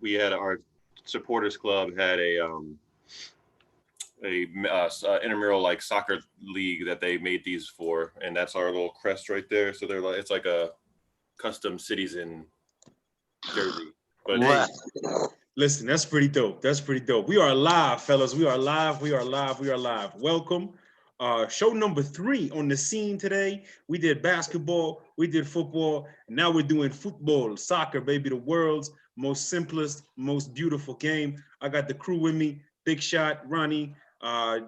we had our supporters club had a intramural like soccer league that they made these for, and that's our little crest right there. So they're like, it's like a custom Citizen jersey. But Wow. hey, Listen, that's pretty dope. That's pretty dope. We are live, fellas. We are live. We are live. We are live. Welcome. Show number 3 on the scene today. We did basketball, we did football, and now we're doing football, soccer, baby, the world's most simplest, most beautiful game. I got the crew with me, Big Shot, Ronnie,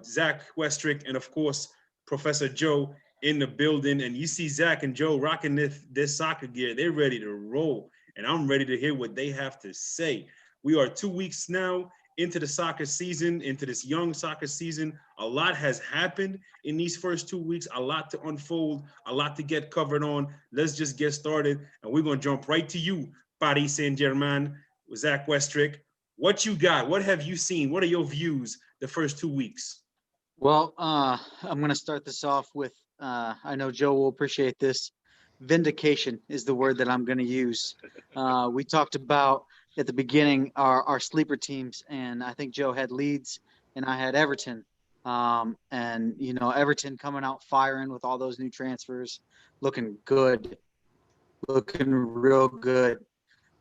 Zach Westrick, and of course, Professor Joe in the building. And you see Zach and Joe rocking this soccer gear. They're ready to roll, and I'm ready to hear what they have to say. We are 2 weeks now into the soccer season, into this young soccer season. A lot has happened in these first 2 weeks, a lot to unfold, a lot to get covered on. Let's just get started, and we're going to jump right to you, Paris Saint-Germain, Zach Westrick. What you got? What have you seen? What are your views the first 2 weeks? Well, I'm going to start this off with, I know Joe will appreciate this. Vindication is the word that I'm going to use. We talked about at the beginning our sleeper teams, and I think Joe had Leeds and I had Everton. And, you know, Everton coming out firing with all those new transfers, looking good, looking real good.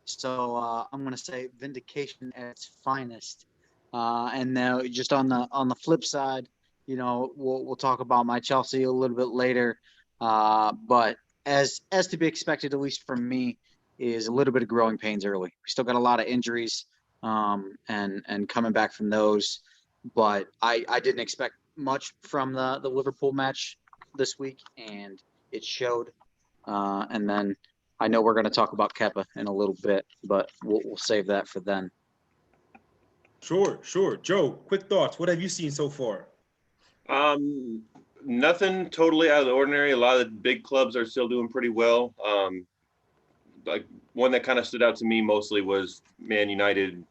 So I'm going to say vindication at its finest. And now just on the flip side, you know, we'll talk about my Chelsea a little bit later. But as to be expected, at least from me, is a little bit of growing pains early. We still got a lot of injuries and coming back from those. But I didn't expect much from the Liverpool match this week, and it showed. And then I know we're going to talk about Kepa in a little bit, but we'll save that for then. Sure. Joe, quick thoughts. What have you seen so far? Nothing totally out of the ordinary. A lot of the big clubs are still doing pretty well. Like one that kind of stood out to me mostly was Man United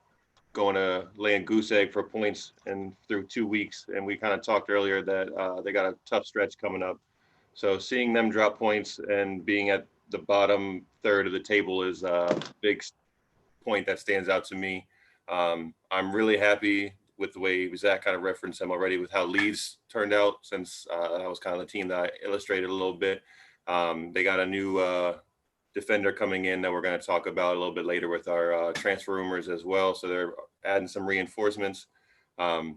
going to laying goose egg for points and through 2 weeks. And we kind of talked earlier that they got a tough stretch coming up. So seeing them drop points and being at the bottom third of the table is a big point that stands out to me. I'm really happy with the way Zach kind of referenced them already with how Leeds turned out, since that was kind of the team that I illustrated a little bit. They got a new defender coming in that we're going to talk about a little bit later with our transfer rumors as well. So they're adding some reinforcements. So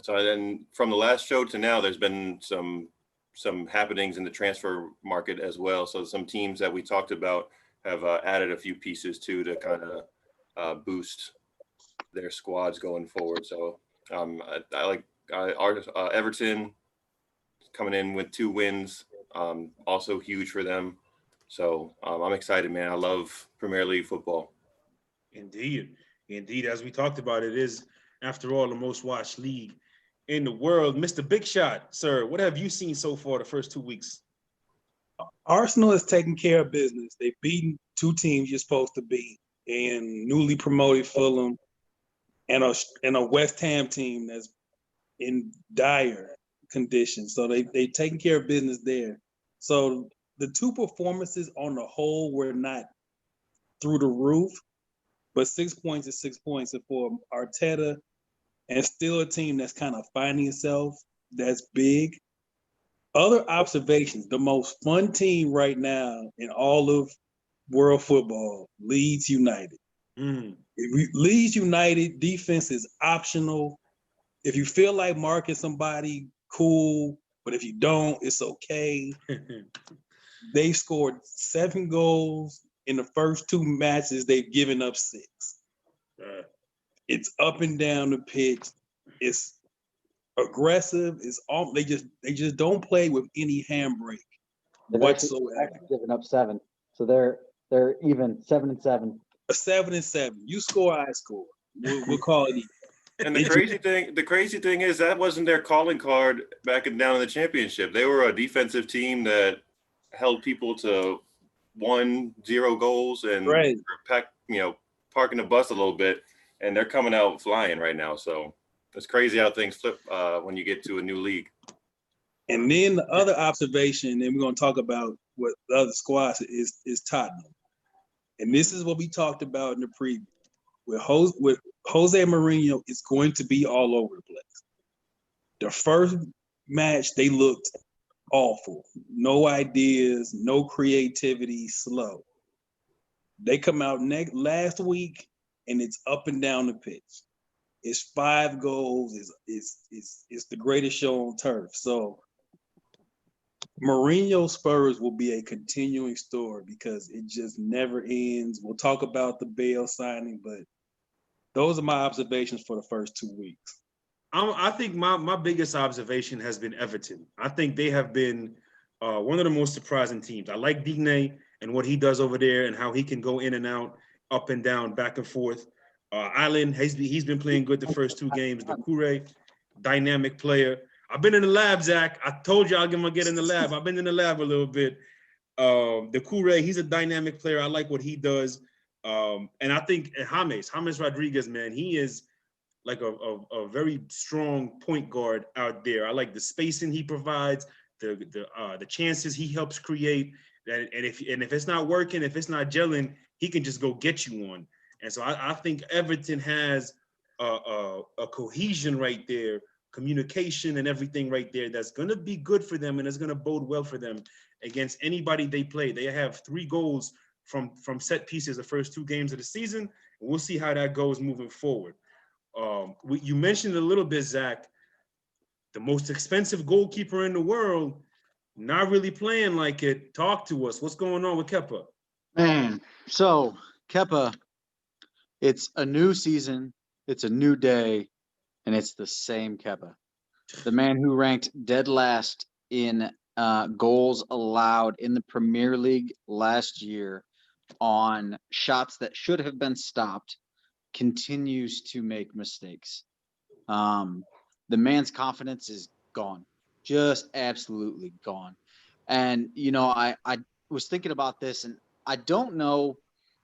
then from the last show to now, there's been some happenings in the transfer market as well. So some teams that we talked about have added a few pieces too to kind of boost their squads going forward. So I like Everton coming in with 2 wins, also huge for them. So I'm excited, man. I love Premier League football. Indeed. As we talked about, it is, after all, the most watched league in the world. Mr. Big Shot, sir, what have you seen so far the first 2 weeks? Arsenal is taking care of business. They've beaten 2 teams you're supposed to beat, and newly promoted Fulham and a West Ham team that's in dire condition. So they've taken care of business there. So the 2 performances on the whole were not through the roof, but 6 points is 6 points. And for Arteta, and still a team that's kind of finding itself, that's big. Other observations, the most fun team right now in all of world football, Leeds United. Leeds United defense is optional. If you feel like marking somebody, cool. But if you don't, it's okay. They scored 7 goals in the first 2 matches. They've given up 6. It's up and down the pitch. It's aggressive. It's all they just don't play with any handbrake whatsoever. Giving up 7, so they're even 7-7. 7-7. You score, I score. We'll call it even. And the crazy thing is that wasn't their calling card back down in the championship. They were a defensive team that held people to 1-0 goals and parking the bus a little bit, and they're coming out flying right now. So it's crazy how things flip when you get to a new league. And then the other observation, and we're going to talk about what the other squads is Tottenham. And this is what we talked about in the preview. with Jose Mourinho, it's going to be all over the place. The first match, they looked awful. No ideas, no creativity, slow. They come out last week, and it's up and down the pitch. It's 5 goals. It's the greatest show on turf. So Mourinho Spurs will be a continuing story because it just never ends. We'll talk about the Bale signing, but those are my observations for the first 2 weeks. I think my biggest observation has been Everton. I think they have been one of the most surprising teams. I like Digne and what he does over there and how he can go in and out, up and down, back and forth. Island, he's been playing good the first 2 games. Doucouré, dynamic player. I've been in the lab, Zach. I told you I'm going to get in the lab. I've been in the lab a little bit. Doucouré, he's a dynamic player. I like what he does. And I think James Rodriguez, man, he is like a very strong point guard out there. I like the spacing he provides, the chances he helps create. And if it's not working, if it's not gelling, he can just go get you one. And so I think Everton has a cohesion right there, communication and everything right there that's going to be good for them and it's going to bode well for them against anybody they play. They have 3 goals from set pieces the first 2 games of the season. And we'll see how that goes moving forward. You mentioned a little bit, Zach, the most expensive goalkeeper in the world, not really playing like it. Talk to us. What's going on with Kepa? Man, so Kepa, it's a new season, it's a new day, and it's the same Kepa. The man who ranked dead last in goals allowed in the Premier League last year on shots that should have been stopped continues to make mistakes. The man's confidence is gone, just absolutely gone. And I was thinking about this, and I don't know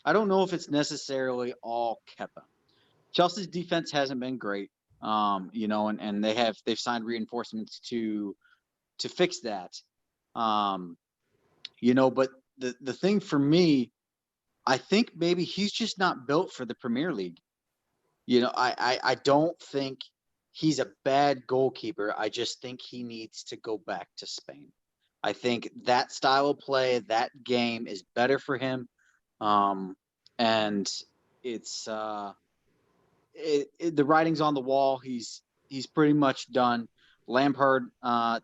if it's necessarily all Kepa. Chelsea's defense hasn't been great, and they've signed reinforcements to fix that. But the thing for me, I think maybe he's just not built for the Premier League. I don't think he's a bad goalkeeper. I just think he needs to go back to Spain. I think that style of play, that game is better for him. And it's the writing's on the wall. He's pretty much done. Lampard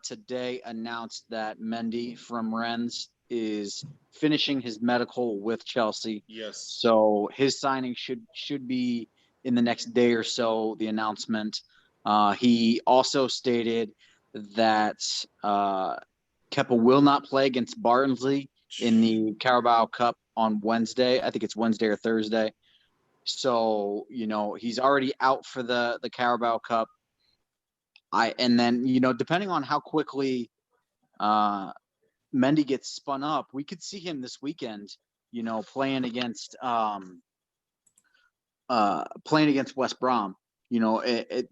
today announced that Mendy from Rennes is finishing his medical with Chelsea. Yes. So his signing should be in the next day or so, the announcement. He also stated that Kepa will not play against Barnsley in the Carabao Cup on Wednesday. I think it's Wednesday or Thursday. So, he's already out for the Carabao Cup. And then, depending on how quickly Mendy gets spun up, we could see him this weekend, playing against West Brom.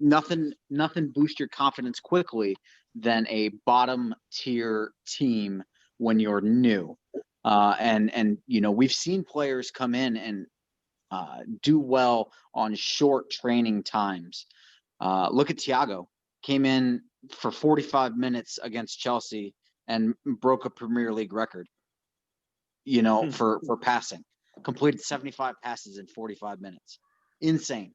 Nothing boosts your confidence quickly than a bottom tier team when you're new. And we've seen players come in and do well on short training times. Look at Thiago. Came in for 45 minutes against Chelsea and broke a Premier League record, for passing. Completed 75 passes in 45 minutes. Insane.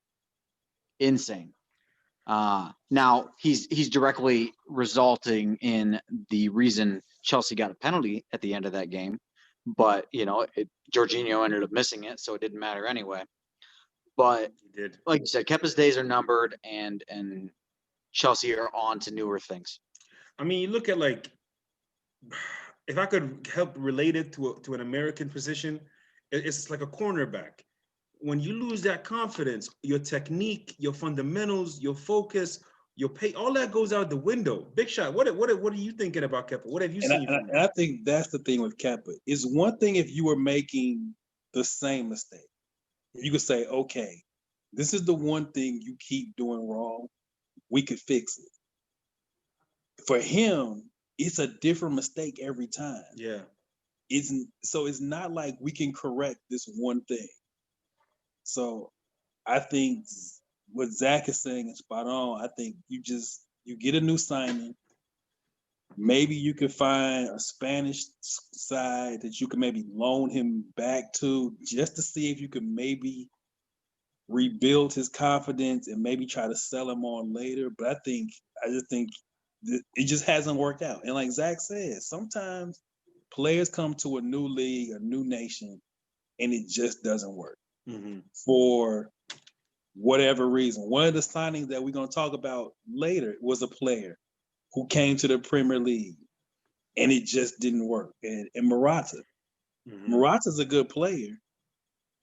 Now he's directly resulting in the reason Chelsea got a penalty at the end of that game, but Jorginho ended up missing it, so it didn't matter anyway. But like you said, Kepa's days are numbered, and Chelsea are on to newer things. I mean, you look at if I could help relate it to an American position, it's like a cornerback. When you lose that confidence, your technique, your fundamentals, your focus, your pay, all that goes out the window. Big Shot, what are you thinking about Kepa? What have you seen from him? And I think that's the thing with Kepa. It's one thing if you were making the same mistake. You could say, okay, this is the one thing you keep doing wrong. We could fix it. For him, it's a different mistake every time. Yeah. It's not like we can correct this one thing. So I think what Zach is saying is spot on. I think you get a new signing. Maybe you could find a Spanish side that you could maybe loan him back to just to see if you could maybe rebuild his confidence and maybe try to sell him on later. But I just think it just hasn't worked out. And like Zach said, sometimes players come to a new league, a new nation, and it just doesn't work for whatever reason. One of the signings that we're going to talk about later was a player who came to the Premier League, and it just didn't work. And Morata. Morata's a good player.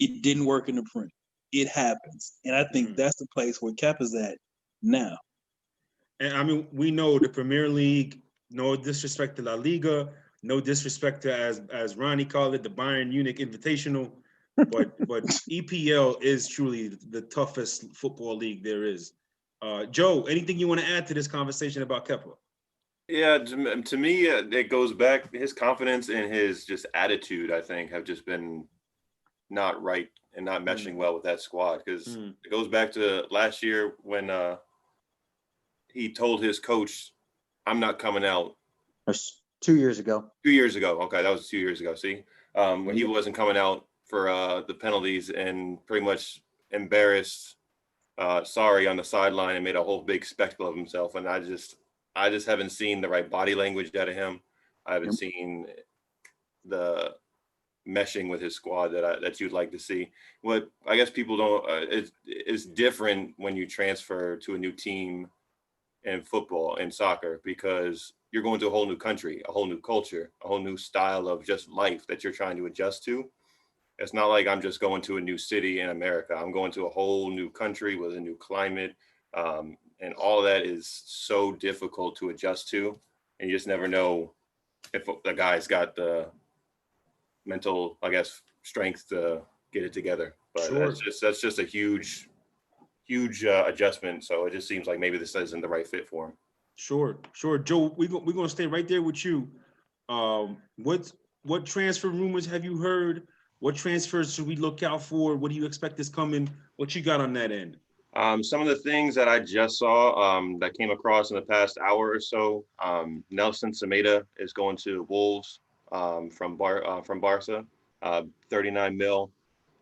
It didn't work in the Premier. It happens. And I think that's the place where Kepa's at now. And I mean, we know the Premier League, no disrespect to La Liga, no disrespect to, as Ronnie called it, the Bayern Munich Invitational, but EPL is truly the toughest football league there is. Joe, anything you want to add to this conversation about Kepa? Yeah, to me, it goes back, his confidence and his just attitude, I think, have just been not right and not meshing well with that squad, because it goes back to last year when he told his coach, I'm not coming out. That's 2 years ago. 2 years ago. Okay, that was 2 years ago. See, when he wasn't coming out for the penalties and pretty much embarrassed Sarri on the sideline and made a whole big spectacle of himself. And I just haven't seen the right body language out of him. I haven't seen the meshing with his squad that you'd like to see. What I guess people don't it's different when you transfer to a new team in football and soccer, because you're going to a whole new country, a whole new culture, a whole new style of just life that you're trying to adjust to. It's not like I'm just going to a new city in America. I'm going to a whole new country with a new climate. And all of that is so difficult to adjust to. And you just never know if the guy's got the mental, I guess, strength to get it together. But that's just a huge adjustment. So it just seems like maybe this isn't the right fit for him. Sure. Joe, we're going to stay right there with you. What transfer rumors have you heard? What transfers should we look out for? What do you expect is coming? What you got on that end? Some of the things that I just saw that came across in the past hour or so, Nelson Semedo is going to Wolves from Barca, 39 mil.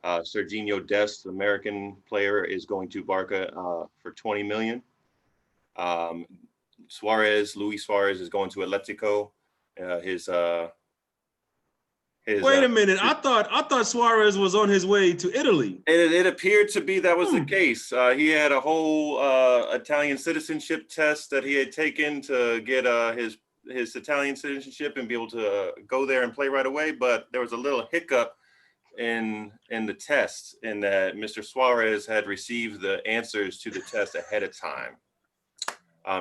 Serginho Dest, the American player, is going to Barca for 20 million. Luis Suarez is going to Atletico. Wait a minute. I thought Suarez was on his way to Italy. It appeared to be that was the case. He had a whole Italian citizenship test that he had taken to get his Italian citizenship and be able to go there and play right away. But there was a little hiccup in the test, in that Mr. Suarez had received the answers to the test ahead of time.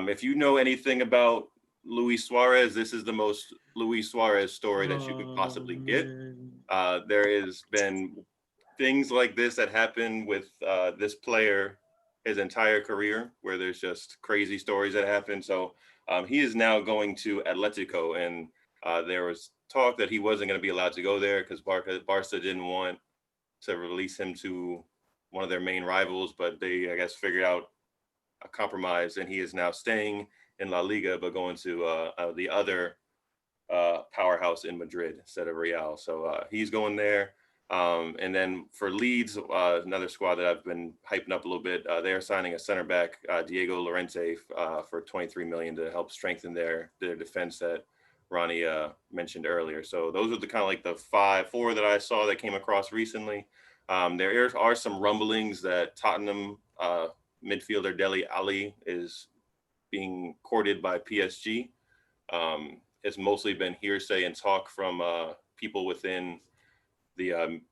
If you know anything about Luis Suarez, this is the most Luis Suarez story that you could possibly get. There has been things like this that happen with this player his entire career, where there's just crazy stories that happen. So he is now going to Atletico, and there was talk that he wasn't going to be allowed to go there because Barca didn't want to release him to one of their main rivals, but they, I guess, figured out a compromise, and he is now staying in La Liga, but going to the other powerhouse in Madrid instead of Real. So he's going there. And then for Leeds, another squad that I've been hyping up a little bit, they're signing a center back, Diego Llorente, for 23 million to help strengthen their defense that Ronnie mentioned earlier. So those are the kind of like the 4 that I saw that came across recently. There are some rumblings that Tottenham midfielder Dele Alli is being courted by PSG. It's mostly been hearsay and talk from people within the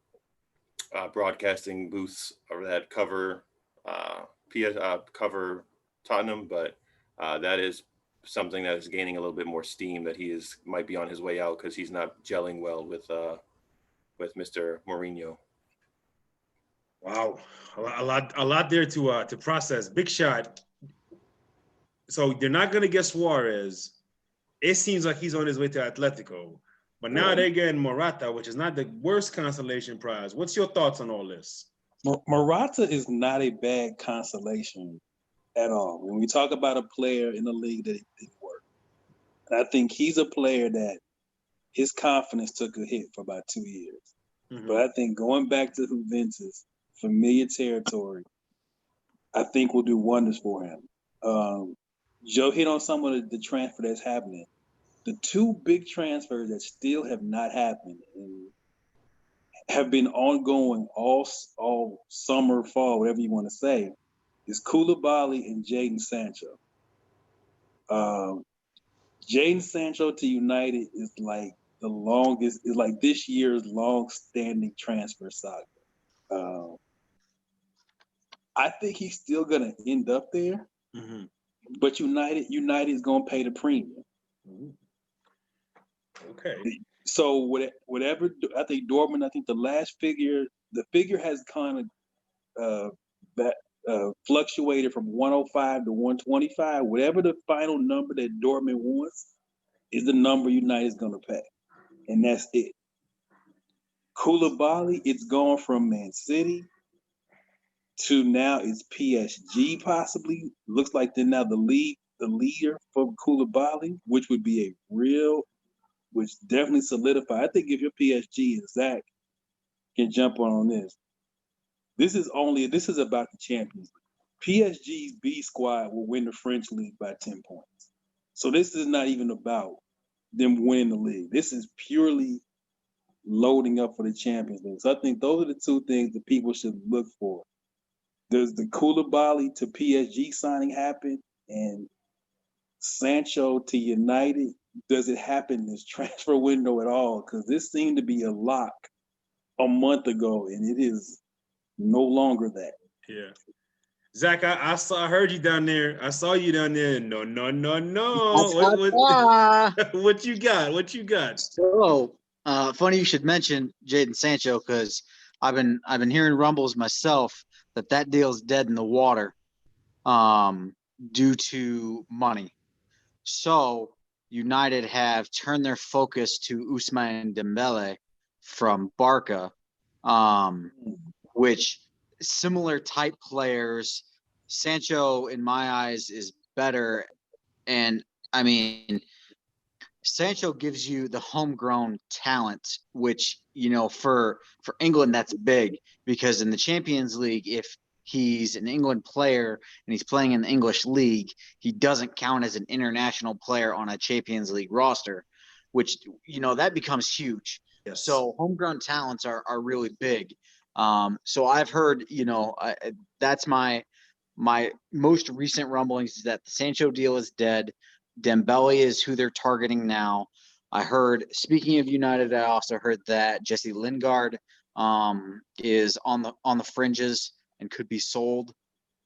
broadcasting booths that cover cover Tottenham, but that is something that is gaining a little bit more steam, that he might be on his way out because he's not gelling well with Mr. Mourinho. Wow, a lot there to process. Big shot. So they're not going to get Suarez. It seems like he's on his way to Atletico. But now they're getting Morata, which is not the worst consolation prize. What's your thoughts on all this? Morata is not a bad consolation at all. When we talk about a player in the league that it didn't work, and I think he's a player that his confidence took a hit for about 2 years. Mhm. But I think going back to Juventus, familiar territory, I think will do wonders for him. Joe hit on some of the transfer that's happening. The two big transfers that still have not happened and have been ongoing all summer, fall, whatever you want to say, is Koulibaly and Jadon Sancho. Jadon Sancho to United is like this year's long-standing transfer saga. I think he's still gonna end up there, but United is gonna pay the premium. Okay. So whatever, I think Dortmund. I think the figure has kind of fluctuated from 105 to 125. Whatever the final number that Dortmund wants is the number United is gonna pay, and that's it. Koulibaly, it's gone from Man City to now it's PSG possibly. Looks like they're now the leader for Koulibaly, which would be which definitely solidify. I think if you're PSG and Zach can jump on this, this is about the Champions League. PSG's B squad will win the French league by 10 points. So this is not even about them winning the league. This is purely loading up for the Champions League. So I think those are the two things that people should look for. Does the Koulibaly to PSG signing happen? And Sancho to United, does it happen this transfer window at all? Because this seemed to be a lock a month ago, and it is no longer that. Yeah. Zach, I heard you down there. I saw you down there. No. What you got? What you got? So, funny you should mention Jadon Sancho, because I've been hearing rumbles myself that deal's dead in the water, due to money. So United have turned their focus to Ousmane Dembele from Barca, which similar type players. Sancho, in my eyes, is better. And I mean, Sancho gives you the homegrown talent, which, for England, that's big, because in the Champions League, if he's an England player and he's playing in the English league, he doesn't count as an international player on a Champions League roster, which, that becomes huge. Yes. So homegrown talents are really big. So I've heard, that's my most recent rumblings is that the Sancho deal is dead. Dembele is who they're targeting now. I heard, speaking of United, I also heard that Jesse Lingard is on the fringes and could be sold.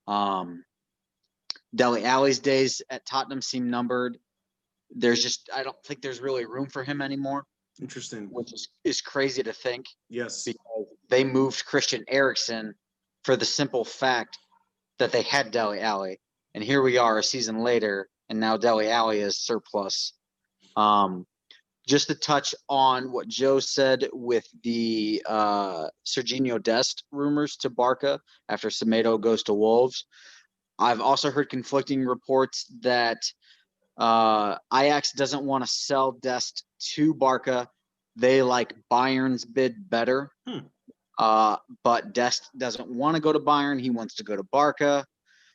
Dele Alli's days at Tottenham seem numbered. I don't think there's really room for him anymore. Interesting. Which is crazy to think. Yes. Because they moved Christian Eriksen for the simple fact that they had Dele Alli. And here we are a season later, and now Dele Alli is surplus. Just to touch on what Joe said with the Serginho Dest rumors to Barca after Semedo goes to Wolves, I've also heard conflicting reports that Ajax doesn't want to sell Dest to Barca. They like Bayern's bid better. But Dest doesn't want to go to Bayern. He wants to go to Barca.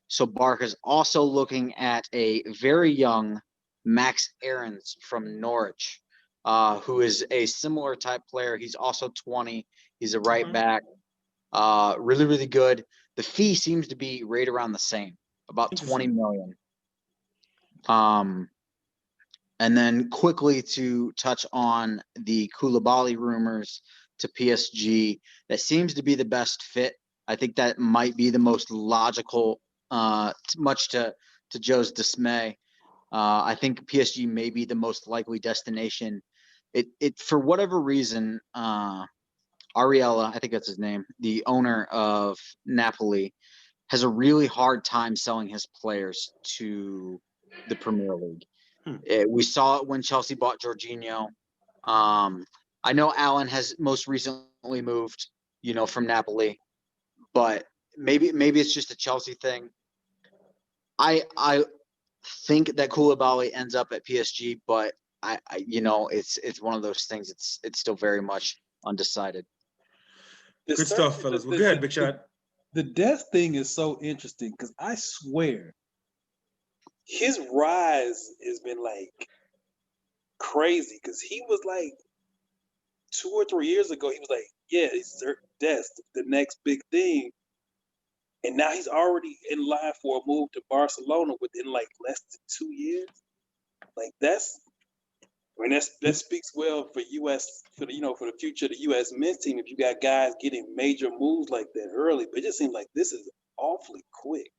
So Barca's also looking at a very young Max Aarons from Norwich, who is a similar type player. He's also 20. He's a right back. Really, really good. The fee seems to be right around the same, about 20 million. And then quickly to touch on the Koulibaly rumors to PSG, that seems to be the best fit. I think that might be the most logical, much to Joe's dismay. I think PSG may be the most likely destination. It for whatever reason, Ariella, I think that's his name, the owner of Napoli, has a really hard time selling his players to the Premier League. We saw it when Chelsea bought Jorginho. I know Allen has most recently moved, from Napoli, but maybe it's just a Chelsea thing. I think that Koulibaly ends up at PSG, but I it's one of those things. It's still very much undecided. Good stuff, fellas. Well, go ahead, Big Shot. The death thing is so interesting because I swear his rise has been like crazy because he was like 2 or 3 years ago, he was like, yeah, it's Dest, the next big thing. And now he's already in line for a move to Barcelona within like less than 2 years. Like that speaks well for US for the future of the US men's team if you got guys getting major moves like that early. But it just seems like this is awfully quick.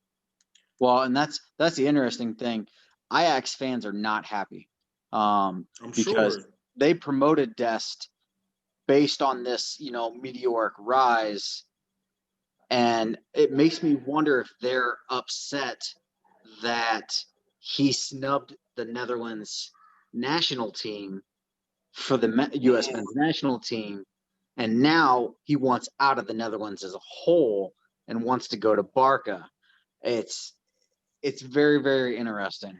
Well, and that's the interesting thing. Ajax fans are not happy. Because sure they promoted Dest based on this, meteoric rise. And it makes me wonder if they're upset that he snubbed the Netherlands national team for the U.S. men's national team. And now he wants out of the Netherlands as a whole and wants to go to Barca. It's very, very interesting.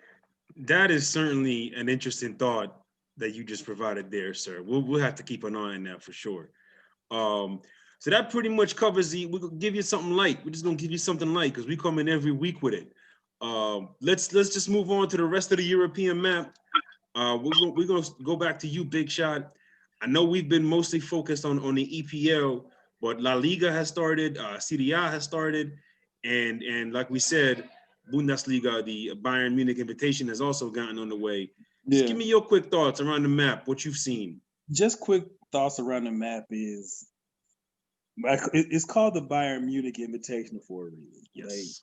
That is certainly an interesting thought that you just provided there, sir. We'll have to keep an eye on that for sure. So that pretty much covers we'll give you something light. We're just gonna give you something light because we come in every week with it. Let's just move on to the rest of the European map. We're gonna go back to you, Big Shot. I know we've been mostly focused on the EPL, but La Liga has started, Serie A has started, and like we said, Bundesliga, the Bayern Munich invitation has also gotten on the way. Just give me your quick thoughts around the map, what you've seen. Just quick thoughts around the map is it's called the Bayern Munich Invitational for a reason. Yes.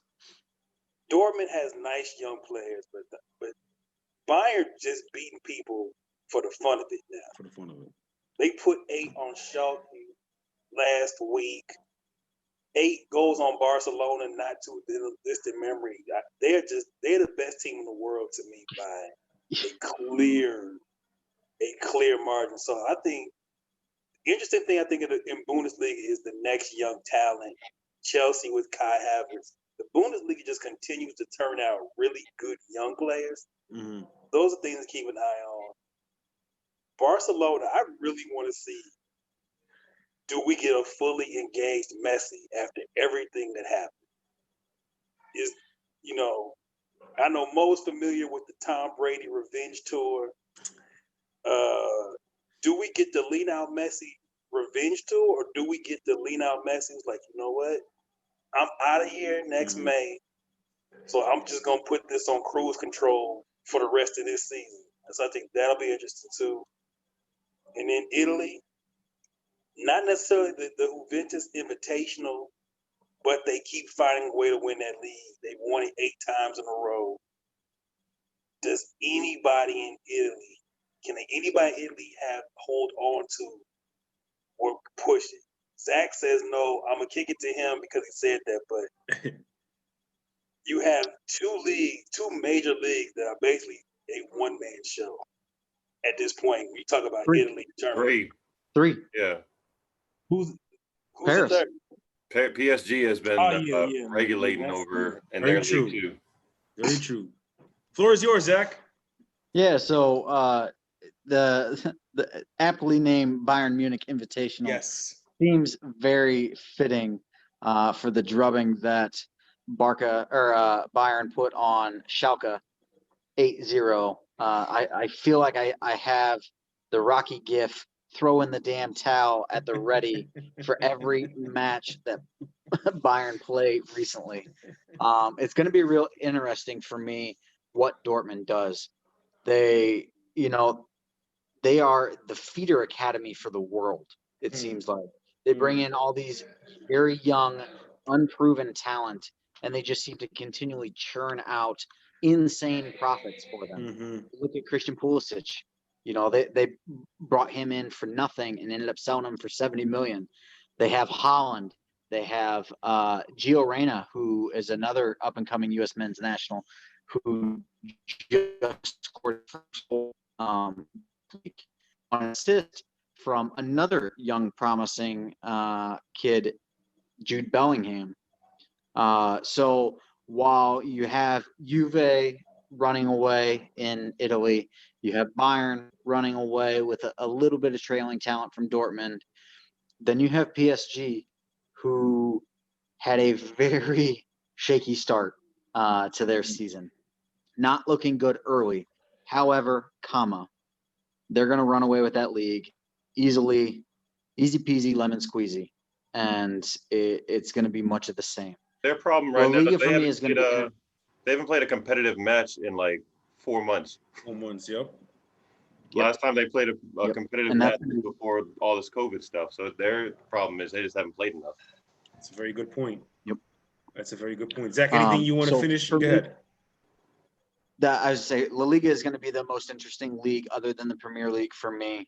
Like, Dortmund has nice young players, but Bayern just beating people for the fun of it now. For the fun of it. They put 8 on Schalke last week. 8 goals on Barcelona, not too distant memory. They're the best team in the world to me by a clear margin. So I think the interesting thing in Bundesliga is the next young talent, Chelsea with Kai Havertz. The Bundesliga just continues to turn out really good young players. Mm-hmm. Those are things to keep an eye on. Barcelona, I really want to see, do we get a fully engaged Messi after everything that happened? I know Mo's familiar with the Tom Brady revenge tour. Do we get the lean out Messi revenge tour, or do we get the lean out Messi who's like, you know what? I'm out of here next May, so I'm just gonna put this on cruise control for the rest of this season. So I think that'll be interesting too. And then Italy, not necessarily the Juventus Invitational, but they keep finding a way to win that league. They've won it 8 times in a row. Does anybody in Italy hold on to or push it? Zach says no. I'm gonna kick it to him because he said that, but you have 2 major leagues that are basically a one-man show at this point. We talk about 3. Italy, Germany. 3. Yeah. Who's Paris. the third? PSG has been regulating over in their league too. Very true. Floor is yours, Zach. Yeah, so the aptly named Bayern Munich Invitational seems very fitting for the drubbing that Bayern put on Schalke 8-0. I feel like I have the Rocky gif, throwing the damn towel at the ready for every match that Bayern played recently. It's going to be real interesting for me what Dortmund does. They are the feeder academy for the world. It seems like they bring in all these very young, unproven talent, and they just seem to continually churn out insane profits for them. Mm-hmm. Look at Christian Pulisic. They brought him in for nothing and ended up selling him for 70 million. They have Haaland. They have Gio Reyna, who is another up and coming U.S. men's national, who just scored first goal on an assist from another young promising kid Jude Bellingham. So while you have Juve running away in Italy, you have Bayern running away with a little bit of trailing talent from Dortmund. Then you have PSG, who had a very shaky start to their season. Not looking good early. However, they're going to run away with that league easily, easy peasy, lemon squeezy. And it's going to be much of the same. Their problem La right now Liga is for me is going to be they haven't played a competitive match in like 4 months. 4 months, yep. Last time they played a Yep. competitive And match that's- was before all this COVID stuff. So their problem is they just haven't played enough. That's a very good point. Yep. That's a very good point. Zach, anything you want to so finish? for Go me- ahead. That I would say La Liga is going to be the most interesting league other than the Premier League for me.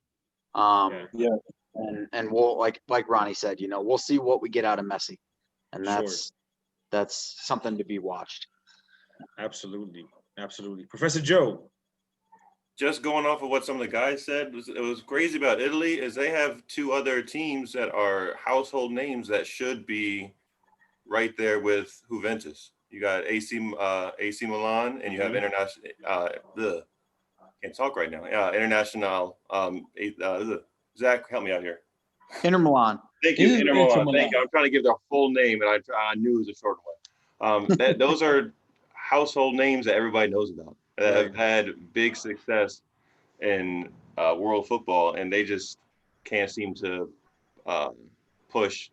Yeah. And we'll like Ronnie said, we'll see what we get out of Messi, and Sure. that's something to be watched. Absolutely. Absolutely. Professor Joe. Just going off of what some of the guys said, it was crazy about Italy is they have 2 other teams that are household names that should be right there with Juventus. You got AC Milan, and you have international. Can't talk right now. International. Zach, help me out here. Inter Milan. Thank you, It is Inter Inter Milan. Milan. Thank you. I'm trying to give their full name, and I knew it was a short one. Those are household names that everybody knows about that have had big success in world football, and they just can't seem to push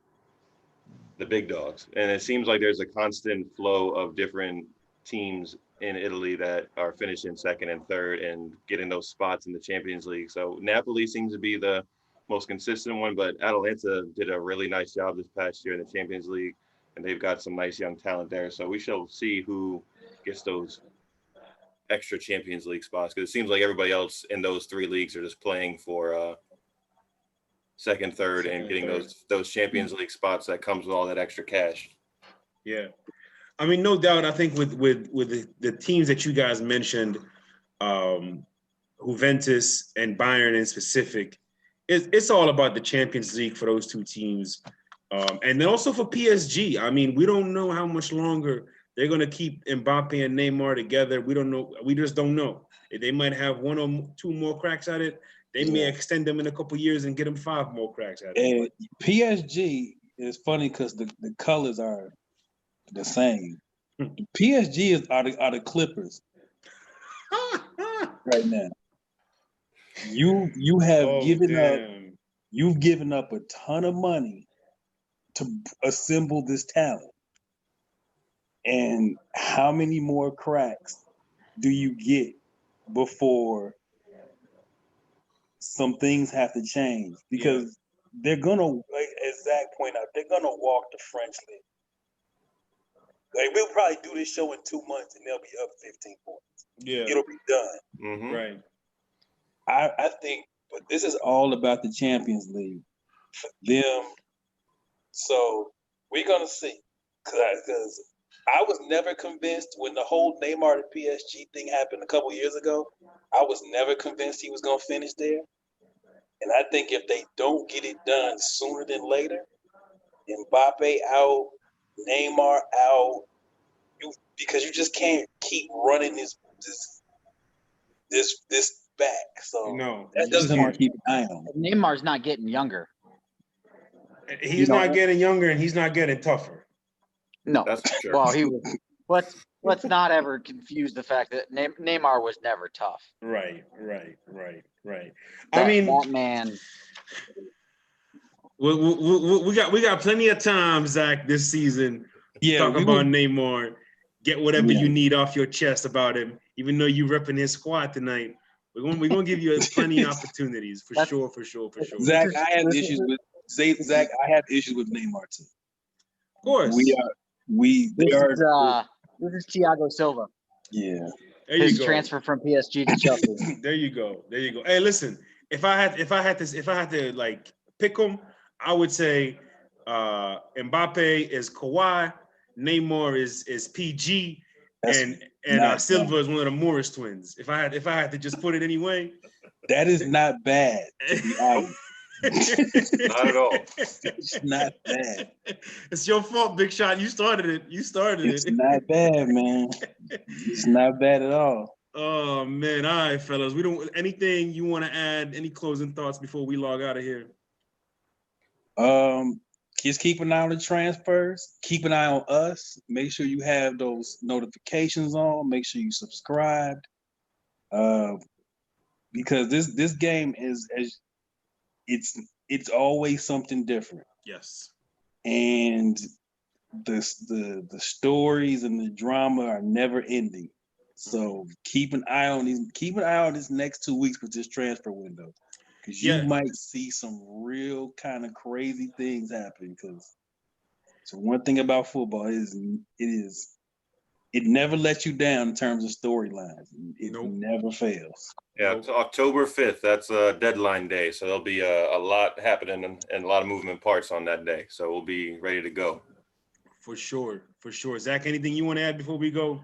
the big dogs. And it seems like there's a constant flow of different teams in Italy that are finishing second and third and getting those spots in the Champions League. So Napoli seems to be the most consistent one, but Atalanta did a really nice job this past year in the Champions League, and they've got some nice young talent there. So we shall see who gets those extra Champions League spots, because it seems like everybody else in those 3 leagues are just playing for second, third, and getting those Champions League spots that comes with all that extra cash. Yeah. I mean, no doubt. I think with the teams that you guys mentioned, Juventus and Bayern in specific, it's all about the Champions League for those 2 teams. And then also for PSG. I mean, we don't know how much longer they're going to keep Mbappe and Neymar together. We don't know. We just don't know. They might have 1 or 2 more cracks at it. They may extend them in a couple years and get them 5 more cracks at it. And PSG is funny because the colors are the same. PSG are the Clippers right now. You have you've given up a ton of money to assemble this talent. And how many more cracks do you get before some things have to change? Because they're gonna, like, as Zach pointed out, they're gonna walk the French league. Like, we'll probably do this show in 2 months and they'll be up 15 points. Yeah. It'll be done. Mm-hmm. Right. I think, but this is all about the Champions League for them. So we're gonna see, because I was never convinced when the whole Neymar to PSG thing happened a couple years ago. I was never convinced he was gonna finish there, and I think if they don't get it done sooner than later, Mbappe out, Neymar out, because you just can't keep running this back. So No, that's just something to keep an eye on. Neymar's not getting younger. He's not getting younger and he's not getting tougher. No. That's for sure. Well, he was. Let's not ever confuse the fact that Neymar was never tough. Right. That man. We got plenty of time, Zach, this season. Yeah, Talk about Neymar. Get whatever you need off your chest about him. Even though you repping his squad tonight, we're gonna give you plenty of opportunities for sure. Zach, I have issues with Neymar too. Of course. This is Thiago Silva. Yeah. There you His go. transfer from PSG to Chelsea. There you go. Hey, listen, if I had to like pick them, I would say Mbappe is Kawhi, Neymar is PG, and Silva is one of the Morris twins. If I had to just put it anyway. That is not bad, to be honest. Not at all. It's not bad. It's your fault, Big Shot. You started it. It's not bad, man. It's not bad at all. Oh man. All right, fellas. We don't anything you want to add, any closing thoughts before we log out of here? Just keep an eye on the transfers. Keep an eye on us. Make sure you have those notifications on. Make sure you subscribed. Because this game is it's always something different. Yes. And the stories and the drama are never ending. So keep an eye on these. Keep an eye on this next 2 weeks with this transfer window, because you might see some real kind of crazy things happen. Because so one thing about football is it never lets you down in terms of storylines. It never fails. Yeah, it's October 5th. That's a deadline day. So there'll be a lot happening and a lot of movement parts on that day. So we'll be ready to go. For sure. For sure. Zach, anything you want to add before we go?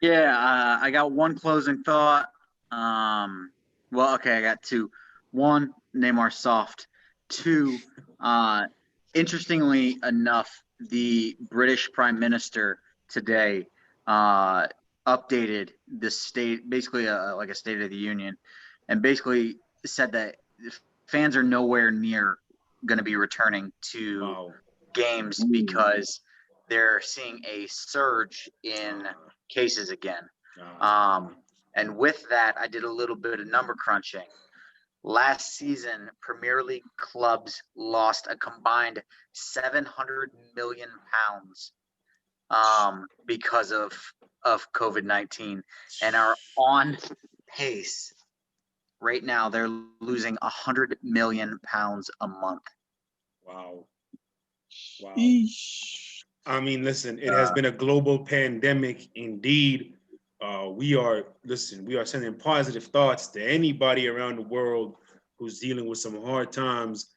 Yeah, I got one closing thought. Well, okay, I got two. One, Neymar soft. Two, interestingly enough, the British Prime Minister today updated the state, basically like a State of the Union, and basically said that fans are nowhere near going to be returning to games because they're seeing a surge in cases again. And with that, I did a little bit of number crunching. Last season, Premier League clubs lost a combined £700 million because of COVID-19, and are on pace. Right now, they're losing £100 million a month. Wow. I mean, listen, it has been a global pandemic indeed. We are sending positive thoughts to anybody around the world who's dealing with some hard times.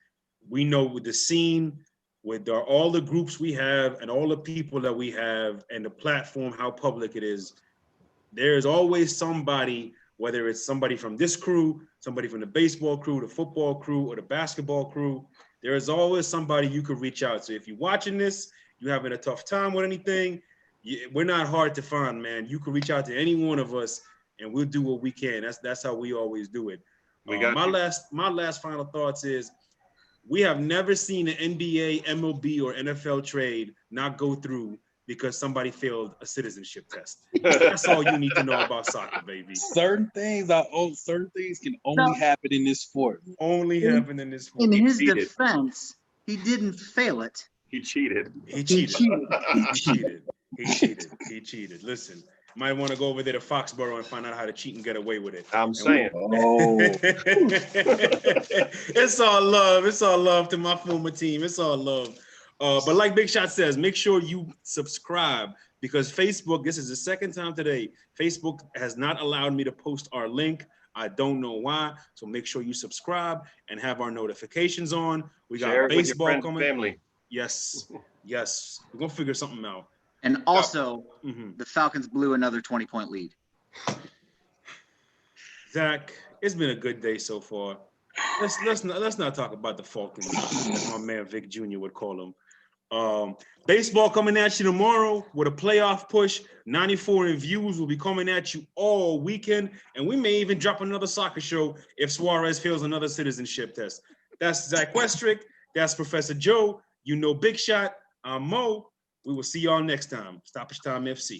We know with the scene, with all the groups we have and all the people that we have and the platform, how public it is, there's always somebody, whether it's somebody from this crew, somebody from the baseball crew, the football crew, or the basketball crew, there is always somebody you could reach out to. If you're watching this, you're having a tough time with anything, we're not hard to find, man. You can reach out to any one of us and we'll do what we can. That's how we always do it. My last final thoughts is, we have never seen an NBA, MLB, or NFL trade not go through because somebody failed a citizenship test. That's all you need to know about soccer, baby. Certain things can only happen in this sport. Only happen in this sport. In his defense, he didn't fail it. He cheated. He cheated. Listen, might want to go over there to Foxborough and find out how to cheat and get away with it. I'm saying. It's all love. It's all love to my former team. It's all love. But like Big Shot says, make sure you subscribe, because Facebook, this is the second time today, Facebook has not allowed me to post our link. I don't know why. So make sure you subscribe and have our notifications on. We got Share it baseball with your coming. family. Yes. We're going to figure something out. And also, the Falcons blew another 20-point lead. Zach, it's been a good day so far. Let's not talk about the Falcons, as my man Vic Jr. would call them. Baseball coming at you tomorrow with a playoff push. 94 in views will be coming at you all weekend, and we may even drop another soccer show if Suarez fails another citizenship test. That's Zach Westrick. That's Professor Joe. You know Big Shot. I'm Mo. We will see y'all next time. Stoppage Time FC.